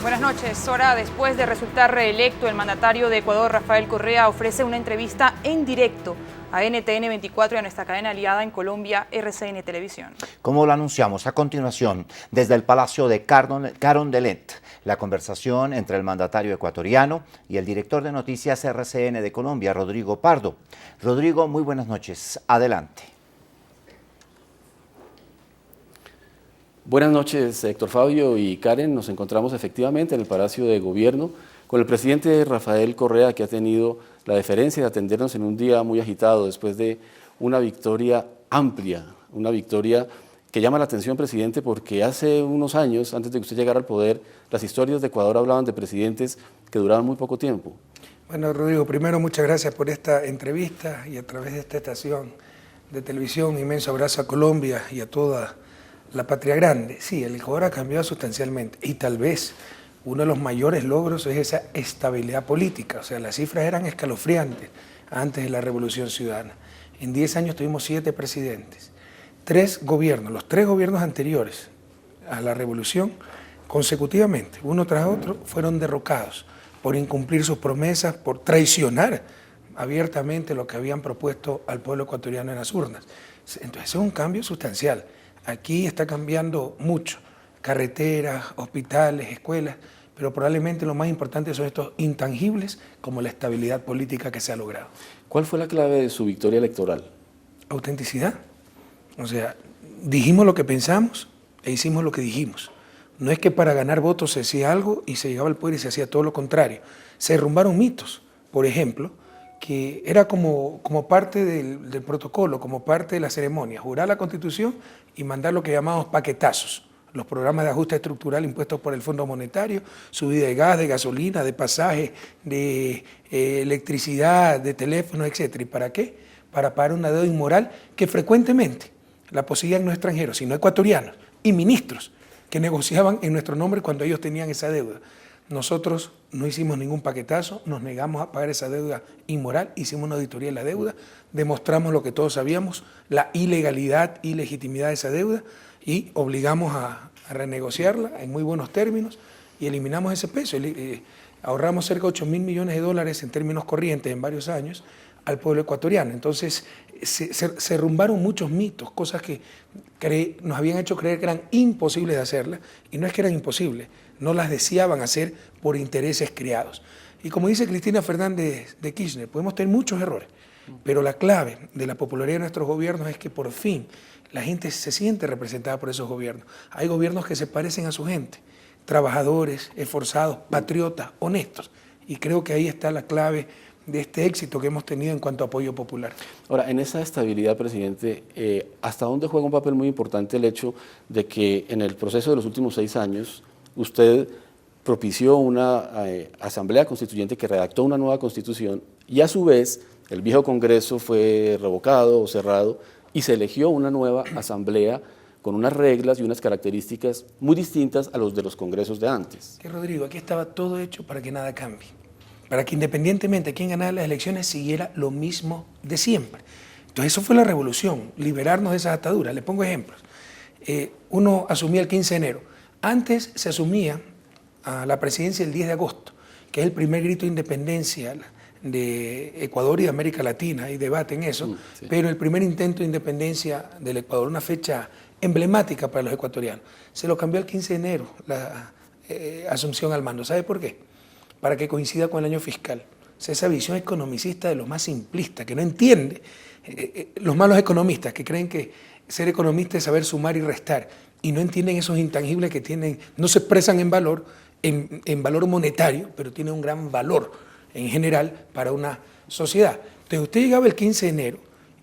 Buenas noches. Hora después de resultar reelecto, el mandatario de Ecuador, Rafael Correa, ofrece una entrevista en directo a NTN 24 y a nuestra cadena aliada en Colombia, RCN Televisión. Como lo anunciamos a continuación, desde el Palacio de Carondelet, la conversación entre el mandatario ecuatoriano y el director de noticias RCN de Colombia, Rodrigo Pardo. Rodrigo, muy buenas noches. Adelante. Buenas noches, Héctor Fabio y Karen. Nos encontramos efectivamente en el Palacio de Gobierno con el presidente Rafael Correa, que ha tenido la deferencia de atendernos en un día muy agitado después de una victoria amplia, una victoria que llama la atención, presidente, porque hace unos años, antes de que usted llegara al poder, las historias de Ecuador hablaban de presidentes que duraban muy poco tiempo. Bueno, Rodrigo, primero muchas gracias por esta entrevista y a través de esta estación de televisión, un inmenso abrazo a Colombia y a toda la patria grande. Sí, el Ecuador ha cambiado sustancialmente y tal vez uno de los mayores logros es esa estabilidad política. O sea, las cifras eran escalofriantes antes de la Revolución Ciudadana. En 10 años tuvimos 7 presidentes, 3 gobiernos, los 3 gobiernos anteriores a la Revolución, consecutivamente, uno tras otro, fueron derrocados por incumplir sus promesas, por traicionar abiertamente lo que habían propuesto al pueblo ecuatoriano en las urnas. Entonces es un cambio sustancial. Aquí está cambiando mucho, carreteras, hospitales, escuelas, pero probablemente lo más importante son estos intangibles como la estabilidad política que se ha logrado. ¿Cuál fue la clave de su victoria electoral? Autenticidad. O sea, dijimos lo que pensamos e hicimos lo que dijimos. No es que para ganar votos se hacía algo y se llegaba al poder y se hacía todo lo contrario. Se derrumbaron mitos, por ejemplo, que era como parte del protocolo, como parte de la ceremonia, jurar la Constitución y mandar lo que llamamos paquetazos, los programas de ajuste estructural impuestos por el Fondo Monetario, subida de gas, de gasolina, de pasaje, de electricidad, de teléfono, etc. ¿Y para qué? Para pagar una deuda inmoral que frecuentemente la poseían no extranjeros, sino ecuatorianos y ministros que negociaban en nuestro nombre cuando ellos tenían esa deuda. Nosotros no hicimos ningún paquetazo, nos negamos a pagar esa deuda inmoral, hicimos una auditoría de la deuda, demostramos lo que todos sabíamos, la ilegalidad, ilegitimidad de esa deuda y obligamos a renegociarla en muy buenos términos y eliminamos ese peso. Ahorramos cerca de 8.000 millones de dólares en términos corrientes en varios años al pueblo ecuatoriano. Entonces se derrumbaron muchos mitos, cosas que nos habían hecho creer que eran imposibles de hacerlas y no es que eran imposibles, no las deseaban hacer por intereses creados. Y como dice Cristina Fernández de Kirchner, podemos tener muchos errores, pero la clave de la popularidad de nuestros gobiernos es que por fin la gente se siente representada por esos gobiernos. Hay gobiernos que se parecen a su gente, trabajadores, esforzados, patriotas, honestos, y creo que ahí está la clave de este éxito que hemos tenido en cuanto a apoyo popular. Ahora, en esa estabilidad, presidente, ¿hasta dónde juega un papel muy importante el hecho de que en el proceso de los últimos 6 años usted propició una asamblea constituyente que redactó una nueva constitución y a su vez el viejo Congreso fue revocado o cerrado y se eligió una nueva asamblea con unas reglas y unas características muy distintas a los de los congresos de antes? Que Rodrigo, aquí estaba todo hecho para que nada cambie, para que independientemente de quién ganara las elecciones siguiera lo mismo de siempre. Entonces eso fue la revolución, liberarnos de esas ataduras. Le pongo ejemplos. Uno asumía el 15 de enero. Antes se asumía a la presidencia el 10 de agosto, que es el primer grito de independencia de Ecuador y de América Latina, hay debate en eso, sí. Pero el primer intento de independencia del Ecuador, una fecha emblemática para los ecuatorianos. Se lo cambió al 15 de enero, la asunción al mando. ¿Sabe por qué? Para que coincida con el año fiscal. O sea, esa visión economicista de los más simplistas, que no entiende, los malos economistas, que creen que ser economista es saber sumar y restar, y no entienden esos intangibles que tienen, no se expresan en valor, en valor monetario, pero tienen un gran valor en general para una sociedad. Entonces usted llegaba el 15 de enero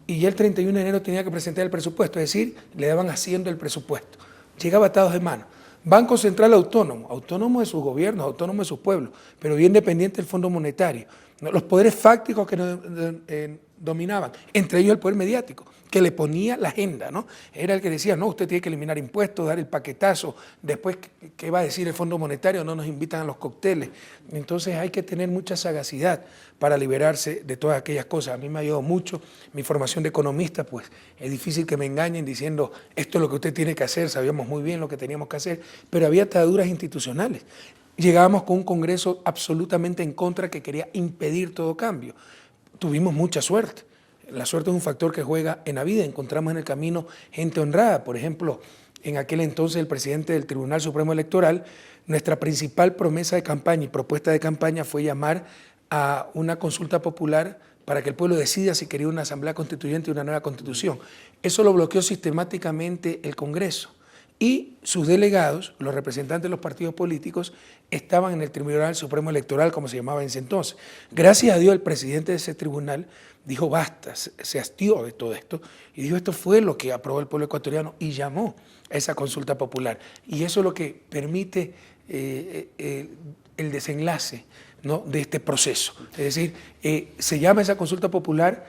y ya el 31 de enero tenía que presentar el presupuesto, es decir, le daban haciendo el presupuesto. Llegaba atados de mano. Banco Central autónomo, autónomo de sus gobiernos, autónomo de sus pueblos, pero bien dependiente del Fondo Monetario. Los poderes fácticos que dominaban, entre ellos el poder mediático, que le ponía la agenda, ¿no? Era el que decía, no, usted tiene que eliminar impuestos, dar el paquetazo, después, ¿qué va a decir el Fondo Monetario? No nos invitan a los cócteles. Entonces hay que tener mucha sagacidad para liberarse de todas aquellas cosas. A mí me ha ayudado mucho mi formación de economista, pues es difícil que me engañen diciendo, esto es lo que usted tiene que hacer, sabíamos muy bien lo que teníamos que hacer, pero había ataduras institucionales. llegábamos con un Congreso absolutamente en contra que quería impedir todo cambio. Tuvimos mucha suerte. La suerte es un factor que juega en la vida. Encontramos en el camino gente honrada. Por ejemplo, en aquel entonces el presidente del Tribunal Supremo Electoral, nuestra principal promesa de campaña y propuesta de campaña fue llamar a una consulta popular para que el pueblo decida si quería una asamblea constituyente y una nueva constitución. Eso lo bloqueó sistemáticamente el Congreso. Y sus delegados, los representantes de los partidos políticos, estaban en el Tribunal Supremo Electoral, como se llamaba en ese entonces. Gracias a Dios, el presidente de ese tribunal dijo basta, se hastió de todo esto, y dijo esto fue lo que aprobó el pueblo ecuatoriano y llamó a esa consulta popular. Y eso es lo que permite el desenlace, ¿no?, de este proceso. Es decir, se llama esa consulta popular,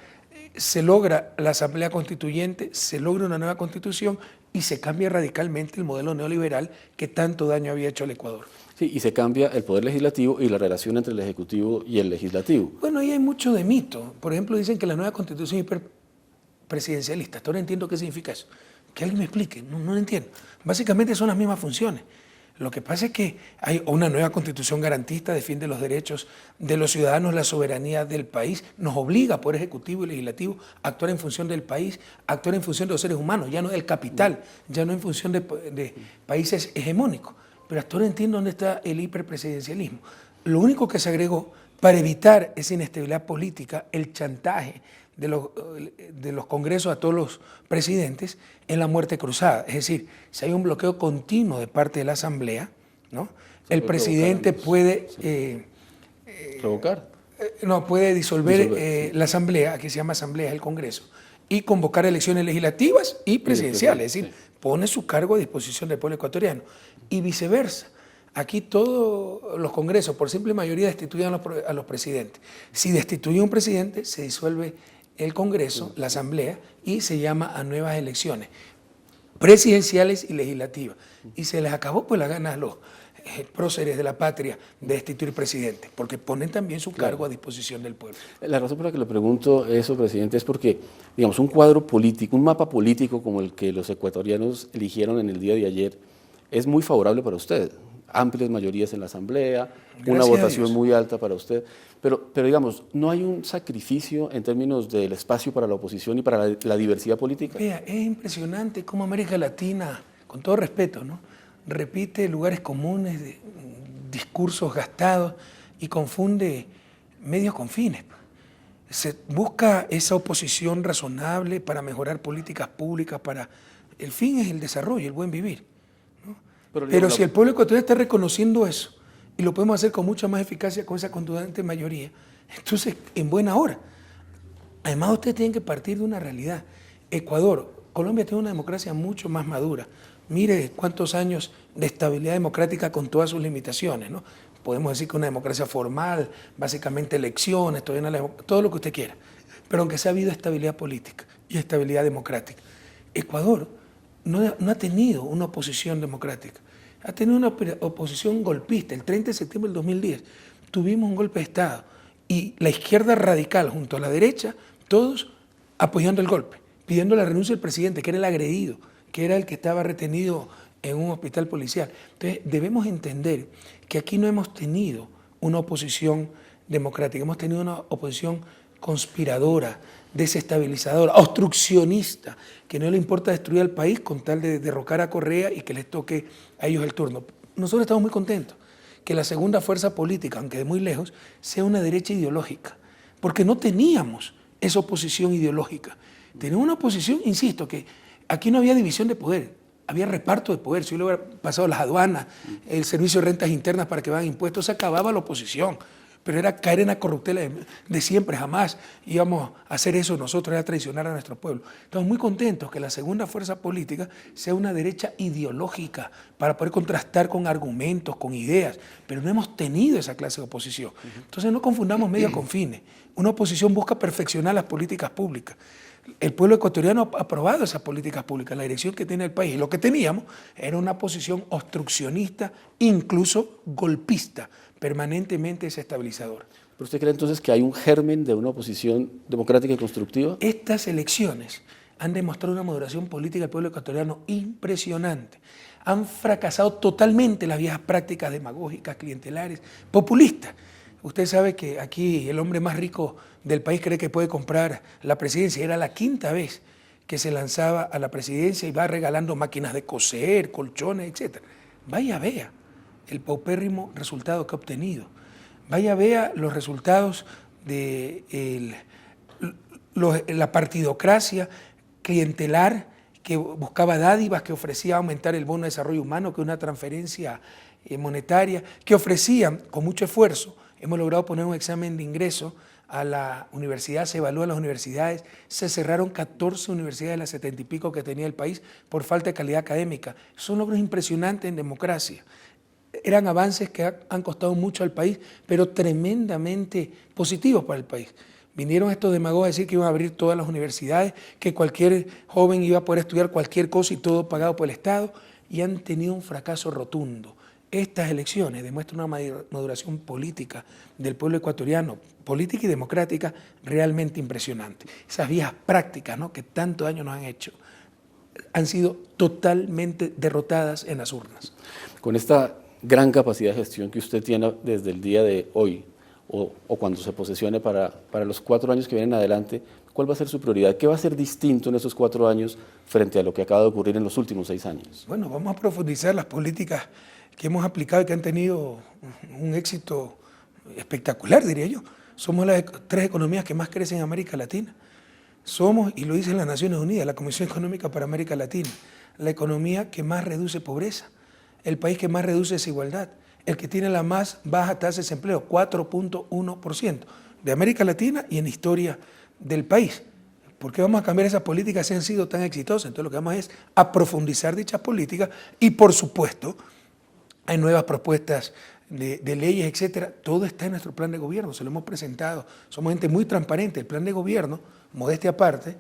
se logra la asamblea constituyente, se logra una nueva constitución y se cambia radicalmente el modelo neoliberal que tanto daño había hecho al Ecuador. Sí, y se cambia el poder legislativo y la relación entre el ejecutivo y el legislativo. Bueno, ahí hay mucho de mito. Por ejemplo, dicen que la nueva constitución es hiperpresidencialista. Ahora entiendo qué significa eso. Que alguien me explique, no lo entiendo. Básicamente son las mismas funciones. Lo que pasa es que hay una nueva constitución garantista, defiende los derechos de los ciudadanos, la soberanía del país, nos obliga, Poder Ejecutivo y Legislativo, a actuar en función del país, a actuar en función de los seres humanos, ya no del capital, ya no en función de países hegemónicos. Pero hasta ahora entiendo dónde está el hiperpresidencialismo. Lo único que se agregó para evitar esa inestabilidad política, el chantaje de los congresos a todos los presidentes, en la muerte cruzada. Es decir, si hay un bloqueo continuo de parte de la Asamblea, ¿no?, el presidente puede provocar. Puede disolver la Asamblea, que se llama Asamblea, es el Congreso, y convocar elecciones legislativas y presidenciales, es decir, pone su cargo a disposición del pueblo ecuatoriano. Y viceversa. Aquí todos los congresos, por simple mayoría, destituyen a los presidentes. Si destituye un presidente, se disuelve el Congreso, la Asamblea, y se llama a nuevas elecciones presidenciales y legislativas. Y se les acabó pues la gana a los próceres de la patria de destituir presidentes, porque ponen también su cargo a disposición del pueblo. La razón por la que le pregunto eso, presidente, es porque, digamos, un cuadro político, un mapa político como el que los ecuatorianos eligieron en el día de ayer, es muy favorable para usted. Amplias mayorías en la Asamblea, una votación muy alta para usted, pero digamos, ¿no hay un sacrificio en términos del espacio para la oposición y para la diversidad política? Vea, es impresionante cómo América Latina, con todo respeto, ¿no?, repite lugares comunes, discursos gastados y confunde medios con fines. Se busca esa oposición razonable para mejorar políticas públicas, el fin es el desarrollo, el buen vivir. Pero si el pueblo ecuatoriano está reconociendo eso, y lo podemos hacer con mucha más eficacia con esa contundente mayoría, entonces en buena hora. Además, ustedes tienen que partir de una realidad. Colombia tiene una democracia mucho más madura. Mire cuántos años de estabilidad democrática con todas sus limitaciones, ¿no? Podemos decir que una democracia formal, básicamente elecciones, todo lo que usted quiera. Pero aunque se ha habido estabilidad política y estabilidad democrática, Ecuador no ha tenido una oposición democrática, ha tenido una oposición golpista. El 30 de septiembre del 2010 tuvimos un golpe de Estado y la izquierda radical junto a la derecha, todos apoyando el golpe, pidiendo la renuncia del presidente, que era el agredido, que era el que estaba retenido en un hospital policial. Entonces debemos entender que aquí no hemos tenido una oposición democrática, hemos tenido una oposición conspiradora, desestabilizadora, obstruccionista, que no le importa destruir al país con tal de derrocar a Correa y que les toque a ellos el turno. Nosotros estamos muy contentos que la segunda fuerza política, aunque de muy lejos, sea una derecha ideológica, porque no teníamos esa oposición ideológica. Teníamos una oposición, insisto, que aquí no había división de poder, había reparto de poder. Si yo le hubiera pasado las aduanas, el servicio de rentas internas para que pagan impuestos, se acababa la oposición. Pero era caer en la corruptela de siempre, jamás íbamos a hacer eso nosotros, era traicionar a nuestro pueblo. Estamos muy contentos que la segunda fuerza política sea una derecha ideológica para poder contrastar con argumentos, con ideas, pero no hemos tenido esa clase de oposición. Entonces no confundamos medios con fines. Una oposición busca perfeccionar las políticas públicas. El pueblo ecuatoriano ha aprobado esas políticas públicas, la dirección que tiene el país. Y lo que teníamos era una posición obstruccionista, incluso golpista, permanentemente desestabilizadora. ¿Pero usted cree entonces que hay un germen de una oposición democrática y constructiva? Estas elecciones han demostrado una maduración política del pueblo ecuatoriano impresionante. Han fracasado totalmente las viejas prácticas demagógicas, clientelares, populistas. Usted sabe que aquí el hombre más rico del país cree que puede comprar la presidencia. Era la 5ª vez que se lanzaba a la presidencia y va regalando máquinas de coser, colchones, etc. Vaya vea el paupérrimo resultado que ha obtenido. Vaya vea los resultados de la partidocracia clientelar que buscaba dádivas, que ofrecía aumentar el bono de desarrollo humano, que una transferencia monetaria, que ofrecían con mucho esfuerzo. Hemos logrado poner un examen de ingreso a la universidad, se evalúan las universidades, se cerraron 14 universidades de las 70 y pico que tenía el país por falta de calidad académica. Son logros impresionantes en democracia. Eran avances que han costado mucho al país, pero tremendamente positivos para el país. Vinieron estos demagogos a decir que iban a abrir todas las universidades, que cualquier joven iba a poder estudiar cualquier cosa y todo pagado por el Estado, y han tenido un fracaso rotundo. Estas elecciones demuestran una maduración política del pueblo ecuatoriano, política y democrática, realmente impresionante. Esas viejas prácticas, ¿no?, que tanto daño nos han hecho, han sido totalmente derrotadas en las urnas. Con esta gran capacidad de gestión que usted tiene desde el día de hoy, o cuando se posesione para los 4 años que vienen adelante, ¿cuál va a ser su prioridad? ¿Qué va a ser distinto en esos 4 años frente a lo que acaba de ocurrir en los últimos 6 años? Bueno, vamos a profundizar las políticas que hemos aplicado y que han tenido un éxito espectacular, diría yo. Somos las 3 economías que más crecen en América Latina. Somos, y lo dicen las Naciones Unidas, la Comisión Económica para América Latina, la economía que más reduce pobreza, el país que más reduce desigualdad, el que tiene la más baja tasa de desempleo, 4.1% de América Latina y en la historia del país. ¿Por qué vamos a cambiar esas políticas si han sido tan exitosas? Entonces lo que vamos es a profundizar dichas políticas y, por supuesto, hay nuevas propuestas de leyes, etcétera. Todo está en nuestro plan de gobierno, se lo hemos presentado. Somos gente muy transparente. El plan de gobierno, modestia aparte,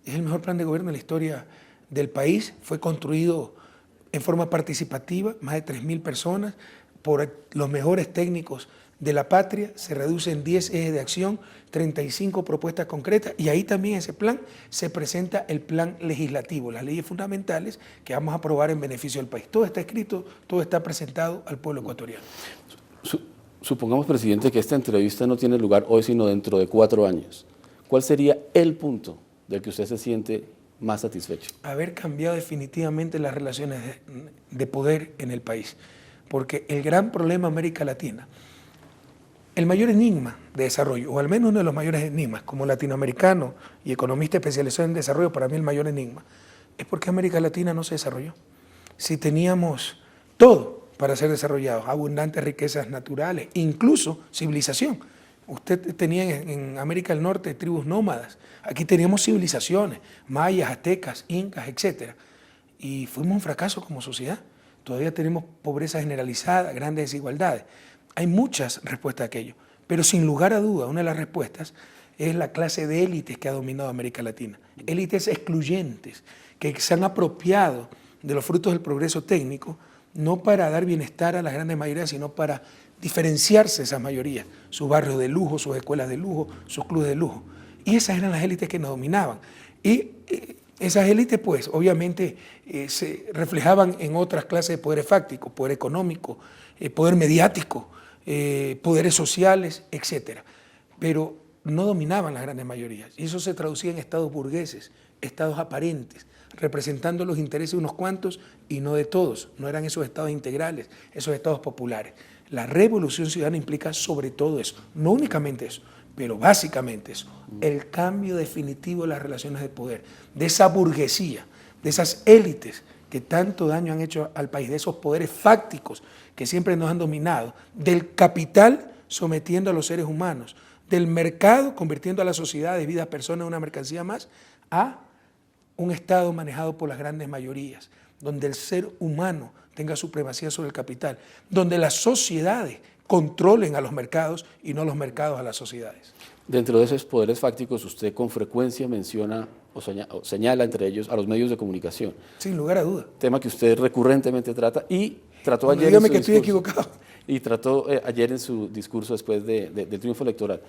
es el mejor plan de gobierno de la historia del país. Fue construido en forma participativa, más de 3.000 personas, por los mejores técnicos de la patria. Se reducen 10 ejes de acción, 35 propuestas concretas, y ahí también en ese plan se presenta el plan legislativo, las leyes fundamentales que vamos a aprobar en beneficio del país. Todo está escrito, todo está presentado al pueblo ecuatoriano. Supongamos, presidente, que esta entrevista no tiene lugar hoy, sino dentro de 4 años. ¿Cuál sería el punto del que usted se siente más satisfecho? Haber cambiado definitivamente las relaciones de poder en el país. Porque el gran problema de América Latina, el mayor enigma de desarrollo, o al menos uno de los mayores enigmas, como latinoamericano y economista especializado en desarrollo, para mí el mayor enigma, es por qué América Latina no se desarrolló. Si teníamos todo para ser desarrollados, abundantes riquezas naturales, incluso civilización. Usted tenía en América del Norte tribus nómadas, aquí teníamos civilizaciones, mayas, aztecas, incas, etc. Y fuimos un fracaso como sociedad. Todavía tenemos pobreza generalizada, grandes desigualdades. Hay muchas respuestas a aquello, pero sin lugar a duda, una de las respuestas es la clase de élites que ha dominado América Latina. Élites excluyentes, que se han apropiado de los frutos del progreso técnico, no para dar bienestar a las grandes mayorías, sino para diferenciarse de esas mayorías, sus barrios de lujo, sus escuelas de lujo, sus clubes de lujo. Y esas eran las élites que nos dominaban. Y esas élites, pues, obviamente se reflejaban en otras clases de poderes fácticos, poder económico, poder mediático, poderes sociales, etc. Pero no dominaban las grandes mayorías. Y eso se traducía en estados burgueses, estados aparentes, representando los intereses de unos cuantos y no de todos. No eran esos estados integrales, esos estados populares. La revolución ciudadana implica sobre todo eso, no únicamente eso, pero básicamente eso, el cambio definitivo de las relaciones de poder, de esa burguesía, de esas élites que tanto daño han hecho al país, de esos poderes fácticos que siempre nos han dominado, del capital sometiendo a los seres humanos, del mercado convirtiendo a la sociedad de vida personas en una mercancía más, a un Estado manejado por las grandes mayorías, donde el ser humano tenga supremacía sobre el capital, donde las sociedades controlen a los mercados y no los mercados a las sociedades. Dentro de esos poderes fácticos, usted con frecuencia menciona o señala entre ellos a los medios de comunicación. Sin lugar a duda. Tema que usted recurrentemente trata y trató no, ayer dígame en su que discurso, estoy equivocado. Y trató ayer en su discurso después del triunfo electoral.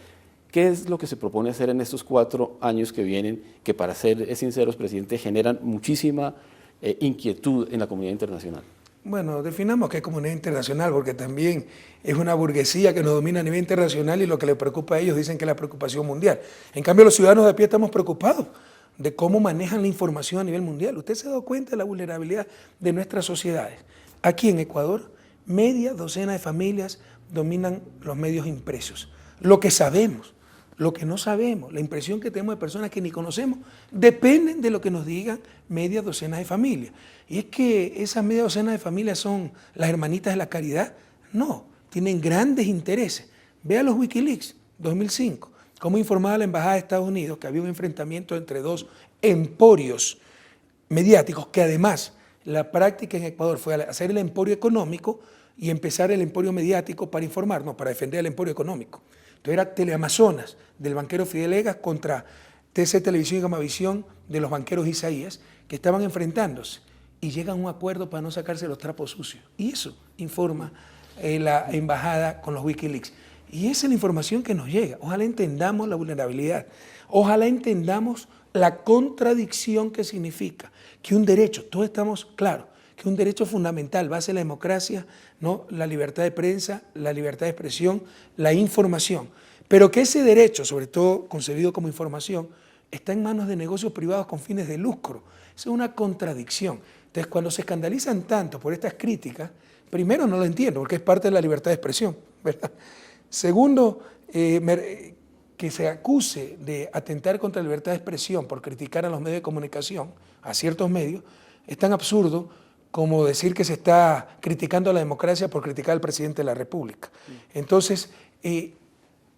¿Qué es lo que se propone hacer en estos 4 años que vienen, que para ser sinceros, presidente, generan muchísima inquietud en la comunidad internacional? Bueno, definamos qué es comunidad internacional, porque también es una burguesía que nos domina a nivel internacional y lo que les preocupa a ellos dicen que es la preocupación mundial. En cambio, los ciudadanos de a pie estamos preocupados de cómo manejan la información a nivel mundial. Usted se ha dado cuenta de la vulnerabilidad de nuestras sociedades. Aquí en Ecuador, media docena de familias dominan los medios impresos. Lo que sabemos, lo que no sabemos, la impresión que tenemos de personas que ni conocemos, dependen de lo que nos digan media docena de familias. Y es que esas media docena de familias son las hermanitas de la caridad. No, tienen grandes intereses. Vea los Wikileaks, 2005, cómo informaba la Embajada de Estados Unidos que había un enfrentamiento entre dos emporios mediáticos, que además la práctica en Ecuador fue hacer el emporio económico y empezar el emporio mediático para informar, no, para defender el emporio económico. Entonces era Teleamazonas del banquero Fidel Egas contra TC Televisión y Gamavisión de los banqueros Isaías, que estaban enfrentándose y llegan a un acuerdo para no sacarse los trapos sucios. Y eso informa la embajada con los Wikileaks. Y esa es la información que nos llega. Ojalá entendamos la vulnerabilidad. Ojalá entendamos la contradicción que significa que un derecho, todos estamos claros, que un derecho fundamental, base de la democracia, ¿no? La libertad de prensa, la libertad de expresión, la información. Pero que ese derecho, sobre todo concebido como información, está en manos de negocios privados con fines de lucro. Eso es una contradicción. Entonces, cuando se escandalizan tanto por estas críticas, primero no lo entiendo, porque es parte de la libertad de expresión, ¿verdad? Segundo, que se acuse de atentar contra la libertad de expresión por criticar a los medios de comunicación, a ciertos medios, es tan absurdo como decir que se está criticando a la democracia por criticar al presidente de la República. Entonces,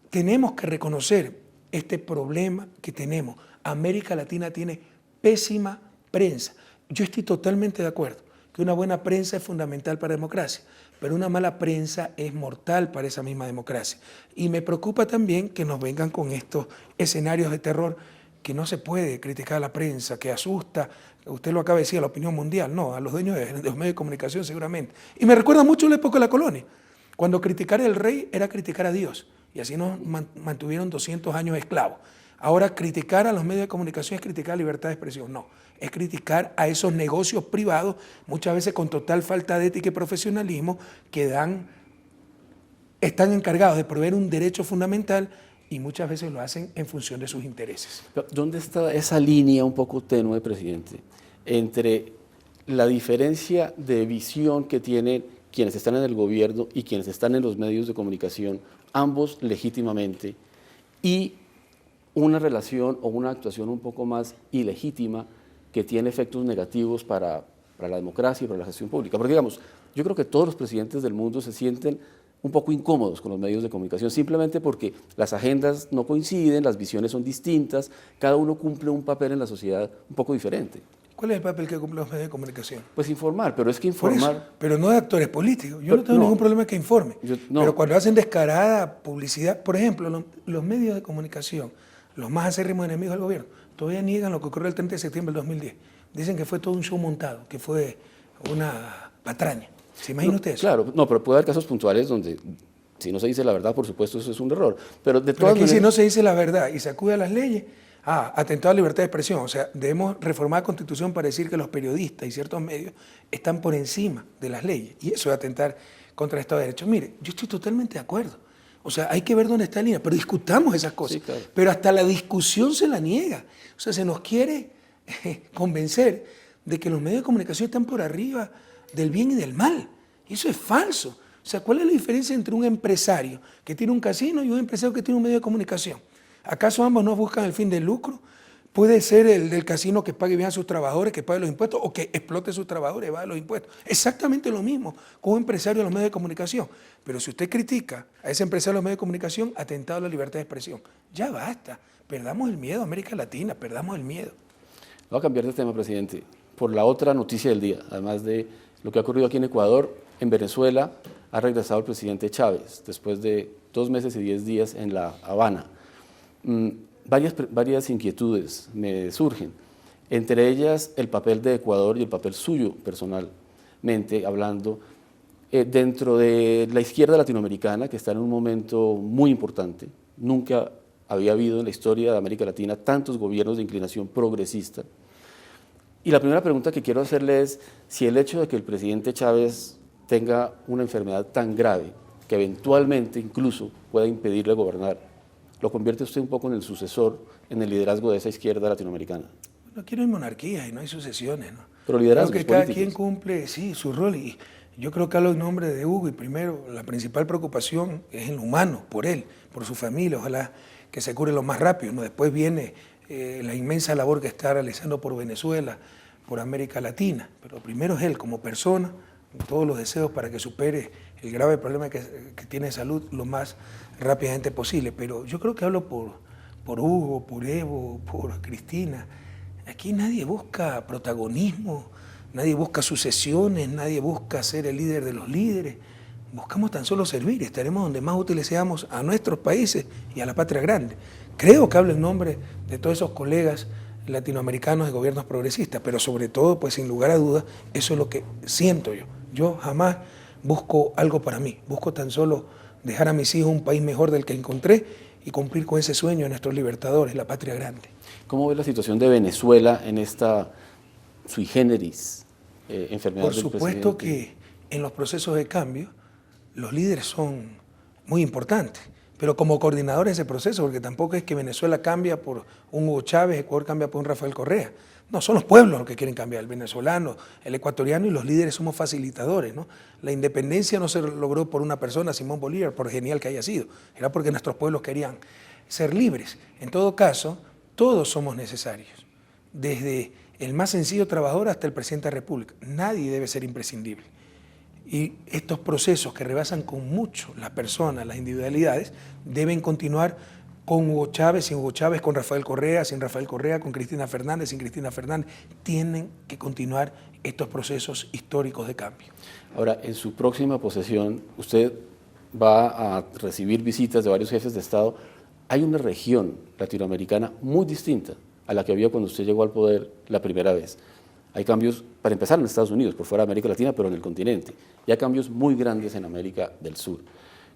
tenemos que reconocer este problema que tenemos. América Latina tiene pésima prensa. Yo estoy totalmente de acuerdo que una buena prensa es fundamental para la democracia, pero una mala prensa es mortal para esa misma democracia. Y me preocupa también que nos vengan con estos escenarios de terror, que no se puede criticar a la prensa, que asusta, usted lo acaba de decir, a la opinión mundial, no, a los dueños de los medios de comunicación seguramente. Y me recuerda mucho la época de la colonia, cuando criticar al rey era criticar a Dios, y así nos mantuvieron 200 años esclavos. Ahora criticar a los medios de comunicación es criticar la libertad de expresión, no, es criticar a esos negocios privados, muchas veces con total falta de ética y profesionalismo, que están encargados de proveer un derecho fundamental y muchas veces lo hacen en función de sus intereses. ¿Dónde está esa línea un poco tenue, presidente, entre la diferencia de visión que tienen quienes están en el gobierno y quienes están en los medios de comunicación, ambos legítimamente, y una relación o una actuación un poco más ilegítima que tiene efectos negativos para la democracia y para la gestión pública? Porque digamos, yo creo que todos los presidentes del mundo se sienten un poco incómodos con los medios de comunicación, simplemente porque las agendas no coinciden, las visiones son distintas, cada uno cumple un papel en la sociedad un poco diferente. ¿Cuál es el papel que cumplen los medios de comunicación? Pues informar, pero es que informar... Eso, pero no de actores políticos. Yo no tengo ningún problema que informe. Pero cuando hacen descarada publicidad, por ejemplo, los medios de comunicación, los más acérrimos enemigos del gobierno, todavía niegan lo que ocurrió el 30 de septiembre del 2010. Dicen que fue todo un show montado, que fue una patraña. ¿Se imagina usted eso? Claro, no, pero puede haber casos puntuales donde si no se dice la verdad, por supuesto, eso es un error. Pero de todas maneras, si no se dice la verdad y se acude a las leyes, atentado a la libertad de expresión. O sea, debemos reformar la Constitución para decir que los periodistas y ciertos medios están por encima de las leyes. Y eso es atentar contra el Estado de Derecho. Mire, yo estoy totalmente de acuerdo. O sea, hay que ver dónde está la línea, pero discutamos esas cosas. Sí, claro. Pero hasta la discusión se la niega. O sea, se nos quiere convencer de que los medios de comunicación están por arriba del bien y del mal. Y eso es falso. O sea, ¿cuál es la diferencia entre un empresario que tiene un casino y un empresario que tiene un medio de comunicación? ¿Acaso ambos no buscan el fin del lucro? Puede ser el del casino que pague bien a sus trabajadores, que pague los impuestos, o que explote a sus trabajadores y evade los impuestos. Exactamente lo mismo con un empresario de los medios de comunicación. Pero si usted critica a ese empresario de los medios de comunicación, atentado a la libertad de expresión. Ya basta. Perdamos el miedo, América Latina, perdamos el miedo. Voy a cambiar de tema, presidente, por la otra noticia del día, además de lo que ha ocurrido aquí en Ecuador. En Venezuela ha regresado el presidente Chávez después de 2 meses y 10 días en La Habana. Varias inquietudes me surgen, entre ellas el papel de Ecuador y el papel suyo personalmente hablando dentro de la izquierda latinoamericana, que está en un momento muy importante. Nunca había habido en la historia de América Latina tantos gobiernos de inclinación progresista. Y la primera pregunta que quiero hacerle es si el hecho de que el presidente Chávez tenga una enfermedad tan grave que eventualmente incluso pueda impedirle gobernar, ¿lo convierte usted un poco en el sucesor, en el liderazgo de esa izquierda latinoamericana? Aquí no hay monarquías y no hay sucesiones, ¿no? Pero liderazgos creo que cada políticos. quien cumple, sí, su rol. Y yo creo que hablo en nombre de Hugo, y primero, la principal preocupación es en lo humano, por él, por su familia, ojalá que se cure lo más rápido, ¿no? Después viene la inmensa labor que está realizando por Venezuela, por América Latina, pero primero es él como persona, todos los deseos para que supere el grave problema que tiene de salud lo más rápidamente posible. Pero yo creo que hablo por Hugo, por Evo, por Cristina. Aquí nadie busca protagonismo, nadie busca sucesiones, nadie busca ser el líder de los líderes. Buscamos tan solo servir, estaremos donde más útiles seamos a nuestros países y a la patria grande. Creo que hablo en nombre de todos esos colegas latinoamericanos de gobiernos progresistas, pero sobre todo, pues sin lugar a dudas, eso es lo que siento yo. Yo jamás busco algo para mí, busco tan solo dejar a mis hijos un país mejor del que encontré y cumplir con ese sueño de nuestros libertadores, la patria grande. ¿Cómo ve la situación de Venezuela en esta sui generis enfermedad del presidente? Por supuesto que en los procesos de cambio los líderes son muy importantes, pero como coordinadores de ese proceso, porque tampoco es que Venezuela cambia por un Hugo Chávez, Ecuador cambia por un Rafael Correa. No, son los pueblos los que quieren cambiar, el venezolano, el ecuatoriano, y los líderes somos facilitadores, ¿no? La independencia no se logró por una persona, Simón Bolívar, por genial que haya sido, era porque nuestros pueblos querían ser libres. En todo caso, todos somos necesarios, desde el más sencillo trabajador hasta el presidente de la República. Nadie debe ser imprescindible. Y estos procesos que rebasan con mucho las personas, las individualidades, deben continuar con Hugo Chávez, sin Hugo Chávez, con Rafael Correa, sin Rafael Correa, con Cristina Fernández, sin Cristina Fernández. Tienen que continuar estos procesos históricos de cambio. Ahora, en su próxima posesión, usted va a recibir visitas de varios jefes de Estado. Hay una región latinoamericana muy distinta a la que había cuando usted llegó al poder la primera vez. Hay cambios, para empezar, en Estados Unidos, por fuera de América Latina, pero en el continente. Y hay cambios muy grandes en América del Sur.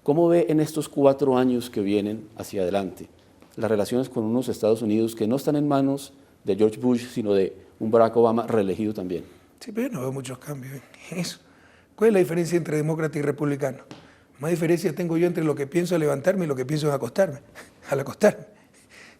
¿Cómo ve en estos 4 años que vienen hacia adelante las relaciones con unos Estados Unidos que no están en manos de George Bush, sino de un Barack Obama reelegido también? Sí, pero yo no veo muchos cambios en eso. ¿Cuál es la diferencia entre demócrata y republicano? Más diferencia tengo yo entre lo que pienso al levantarme y lo que pienso al acostarme.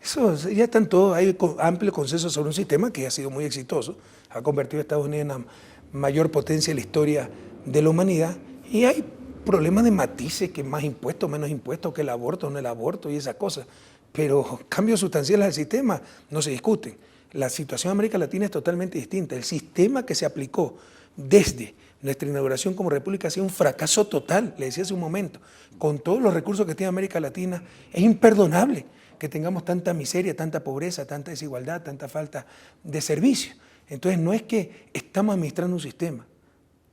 Eso ya están todos, hay amplio consenso sobre un sistema que ha sido muy exitoso, ha convertido a Estados Unidos en la mayor potencia de la historia de la humanidad, y hay problemas de matices, que más impuestos, menos impuestos, que el aborto, no el aborto y esas cosas, pero cambios sustanciales al sistema no se discuten. La situación en América Latina es totalmente distinta. El sistema que se aplicó desde nuestra inauguración como república ha sido un fracaso total, le decía hace un momento. Con todos los recursos que tiene América Latina, es imperdonable que tengamos tanta miseria, tanta pobreza, tanta desigualdad, tanta falta de servicio. Entonces no es que estamos administrando un sistema,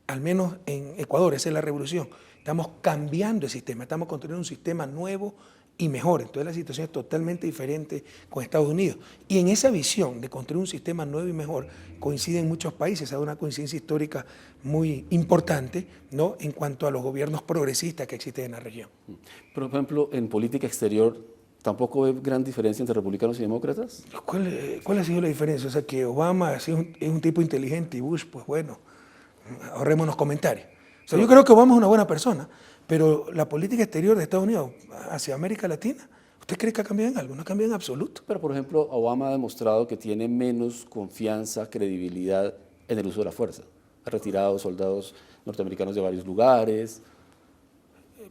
al menos en Ecuador, esa es la revolución. Estamos cambiando el sistema, estamos construyendo un sistema nuevo y mejor. Entonces la situación es totalmente diferente con Estados Unidos. Y en esa visión de construir un sistema nuevo y mejor coinciden muchos países, hay una coincidencia histórica muy importante, ¿no?, en cuanto a los gobiernos progresistas que existen en la región. Por ejemplo, en política exterior, ¿tampoco ve gran diferencia entre republicanos y demócratas? ¿Cuál ha sido la diferencia? O sea, que Obama es un tipo inteligente y Bush, pues bueno, ahorrémonos comentarios. O sea, yo creo que Obama es una buena persona, pero la política exterior de Estados Unidos hacia América Latina, ¿usted cree que ha cambiado en algo? No ha cambiado en absoluto. Pero, por ejemplo, Obama ha demostrado que tiene menos confianza, credibilidad en el uso de la fuerza. Ha retirado soldados norteamericanos de varios lugares.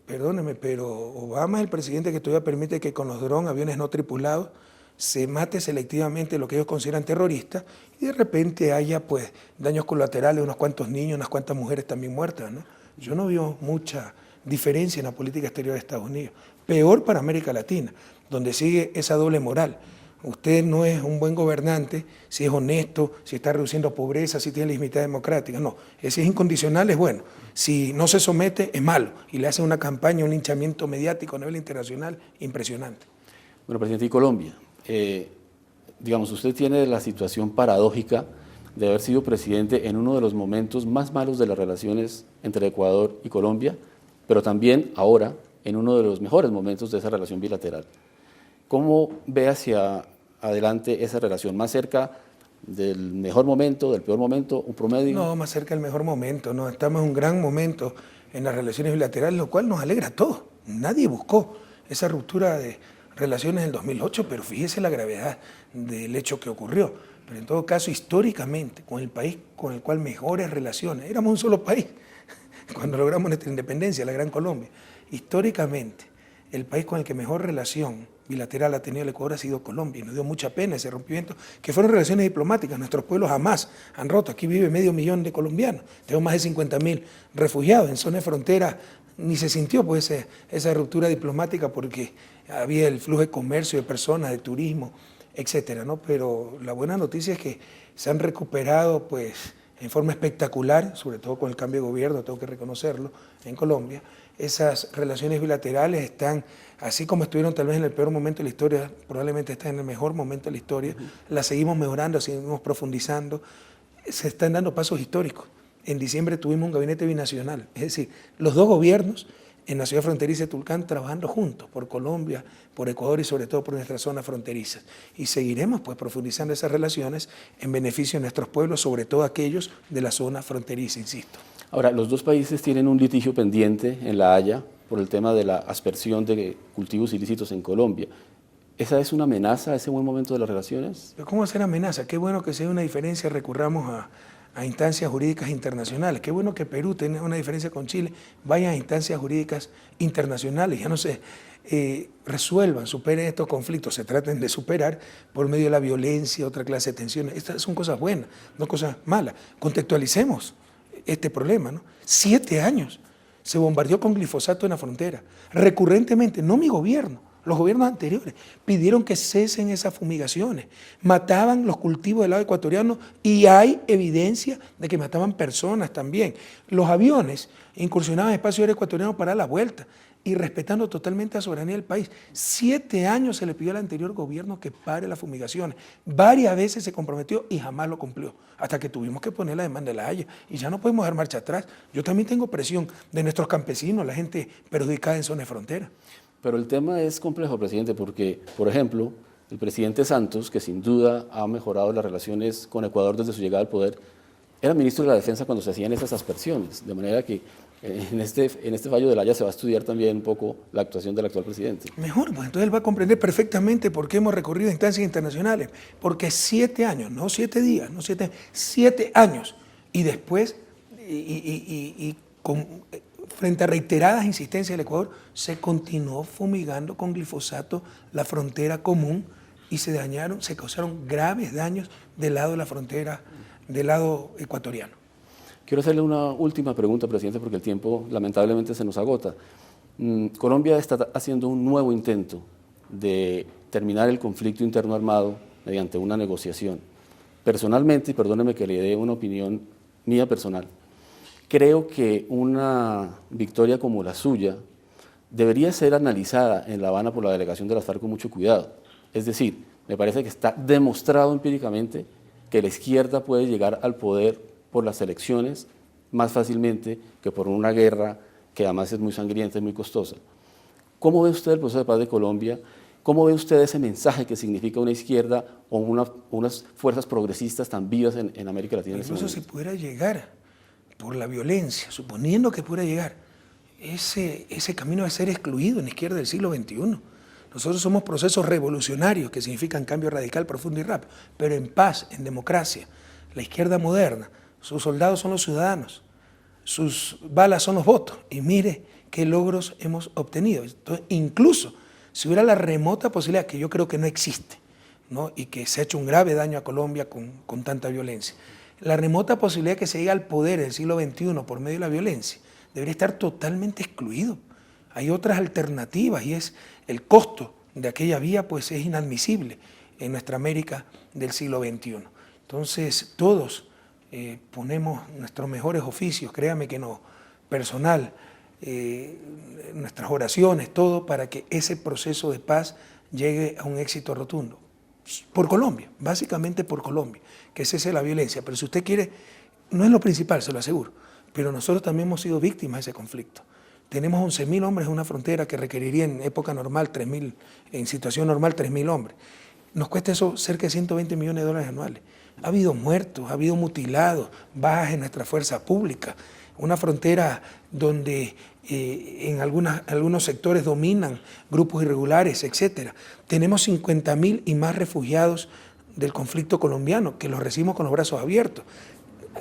Perdóneme, pero Obama es el presidente que todavía permite que con los drones, aviones no tripulados, se mate selectivamente lo que ellos consideran terroristas y de repente haya pues daños colaterales, unos cuantos niños, unas cuantas mujeres también muertas, ¿no? Yo no veo mucha diferencia en la política exterior de Estados Unidos. Peor para América Latina, donde sigue esa doble moral. Usted no es un buen gobernante si es honesto, si está reduciendo pobreza, si tiene legitimidad democrática. No, si es incondicional es bueno. Si no se somete es malo. Y le hace una campaña, un linchamiento mediático a nivel internacional impresionante. Bueno, presidente, ¿y Colombia? Digamos, usted tiene la situación paradójica de haber sido presidente en uno de los momentos más malos de las relaciones entre Ecuador y Colombia, pero también ahora en uno de los mejores momentos de esa relación bilateral. ¿Cómo ve hacia adelante esa relación? ¿Más cerca ¿Del mejor momento, del peor momento, un promedio? No, más cerca del mejor momento, no, estamos en un gran momento en las relaciones bilaterales, lo cual nos alegra a todos. Nadie buscó esa ruptura de relaciones del 2008, pero fíjese la gravedad del hecho que ocurrió. Pero en todo caso, históricamente, con el país con el cual mejores relaciones, éramos un solo país cuando logramos nuestra independencia, la Gran Colombia. Históricamente, el país con el que mejor relación bilateral ha tenido el Ecuador ha sido Colombia, y nos dio mucha pena ese rompimiento, que fueron relaciones diplomáticas. Nuestros pueblos jamás han roto. Aquí vive 500.000 de colombianos, tenemos más de 50.000 refugiados en zona de frontera. Ni se sintió pues esa ruptura diplomática porque había el flujo de comercio de personas, de turismo, etcétera, ¿no? Pero la buena noticia es que se han recuperado pues en forma espectacular, sobre todo con el cambio de gobierno, tengo que reconocerlo, en Colombia. Esas relaciones bilaterales están, así como estuvieron tal vez en el peor momento de la historia, probablemente están en el mejor momento de la historia. Las seguimos mejorando, seguimos profundizando. Se están dando pasos históricos. En diciembre tuvimos un gabinete binacional, es decir, los dos gobiernos en la ciudad fronteriza de Tulcán trabajando juntos por Colombia, por Ecuador y sobre todo por nuestras zonas fronterizas. Y seguiremos pues profundizando esas relaciones en beneficio de nuestros pueblos, sobre todo aquellos de la zona fronteriza, insisto. Ahora, los dos países tienen un litigio pendiente en La Haya por el tema de la aspersión de cultivos ilícitos en Colombia. ¿Esa es una amenaza a ese buen momento de las relaciones? ¿Pero cómo hacer amenaza? Qué bueno que si hay una diferencia recurramos a instancias jurídicas internacionales. Qué bueno que Perú tenga una diferencia con Chile, vayan a instancias jurídicas internacionales, ya no sé, resuelvan, superen estos conflictos, se traten de superar por medio de la violencia, otra clase de tensiones. Estas son cosas buenas, no cosas malas. Contextualicemos este problema, ¿no? 7 años se bombardeó con glifosato en la frontera, recurrentemente, no mi gobierno, los gobiernos anteriores pidieron que cesen esas fumigaciones, mataban los cultivos del lado ecuatoriano y hay evidencia de que mataban personas también. Los aviones incursionaban en espacio aéreo ecuatoriano para dar la vuelta y respetando totalmente la soberanía del país. 7 años se le pidió al anterior gobierno que pare las fumigaciones. Varias veces se comprometió y jamás lo cumplió, hasta que tuvimos que poner la demanda de La Haya y ya no podemos dar marcha atrás. Yo también tengo presión de nuestros campesinos, la gente perjudicada en zona de frontera. Pero el tema es complejo, presidente, porque, por ejemplo, el presidente Santos, que sin duda ha mejorado las relaciones con Ecuador desde su llegada al poder, era ministro de la Defensa cuando se hacían esas aspersiones, de manera que en este fallo de La Haya se va a estudiar también un poco la actuación del actual presidente. Mejor, pues entonces él va a comprender perfectamente por qué hemos recorrido instancias internacionales, porque 7 años, no 7 días, no 7 años, y después, frente a reiteradas insistencias del Ecuador, se continuó fumigando con glifosato la frontera común y se causaron graves daños del lado de la frontera, del lado ecuatoriano. Quiero hacerle una última pregunta, presidente, porque el tiempo lamentablemente se nos agota. Colombia está haciendo un nuevo intento de terminar el conflicto interno armado mediante una negociación. Personalmente, y perdóneme que le dé una opinión mía personal, creo que una victoria como la suya debería ser analizada en La Habana por la delegación de las FARC con mucho cuidado. Es decir, me parece que está demostrado empíricamente que la izquierda puede llegar al poder por las elecciones más fácilmente que por una guerra que además es muy sangrienta y muy costosa. ¿Cómo ve usted el proceso de paz de Colombia? ¿Cómo ve usted ese mensaje que significa una izquierda o unas fuerzas progresistas tan vivas en América Latina? Incluso si pudiera llegar por la violencia, suponiendo que pudiera llegar, ese camino va a ser excluido en la izquierda del siglo XXI. Nosotros somos procesos revolucionarios que significan cambio radical, profundo y rápido, pero en paz, en democracia. La izquierda moderna, sus soldados son los ciudadanos, sus balas son los votos, y mire qué logros hemos obtenido. Entonces, incluso si hubiera la remota posibilidad, que yo creo que no existe, ¿no? Y que se ha hecho un grave daño a Colombia con tanta violencia, la remota posibilidad que se llegue al poder en el siglo XXI por medio de la violencia debería estar totalmente excluido. Hay otras alternativas y es el costo de aquella vía pues es inadmisible en nuestra América del siglo XXI. Entonces todos ponemos nuestros mejores oficios, créame que no, personal, nuestras oraciones, todo para que ese proceso de paz llegue a un éxito rotundo. Por Colombia, básicamente por Colombia, que cese la violencia. Pero si usted quiere, no es lo principal, se lo aseguro, pero nosotros también hemos sido víctimas de ese conflicto. Tenemos 11.000 hombres en una frontera que requeriría en época normal 3.000, en situación normal 3.000 hombres. Nos cuesta eso cerca de $120 millones anuales. Ha habido muertos, ha habido mutilados, bajas en nuestra fuerza pública, una frontera donde en algunos sectores dominan grupos irregulares, etc. Tenemos 50.000 y más refugiados del conflicto colombiano, que los recibimos con los brazos abiertos.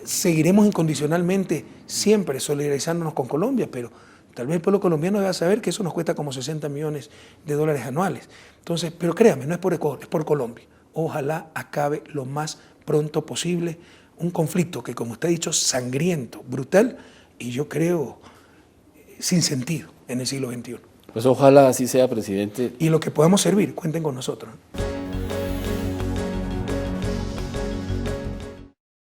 Seguiremos incondicionalmente siempre solidarizándonos con Colombia, pero tal vez el pueblo colombiano deba saber que eso nos cuesta como 60 millones de dólares anuales. Entonces, pero créame, no es por Ecuador, es por Colombia. Ojalá acabe lo más pronto posible un conflicto que, como usted ha dicho, sangriento, brutal y yo creo sin sentido en el siglo XXI. Pues ojalá así sea, presidente. Y lo que podamos servir, cuenten con nosotros.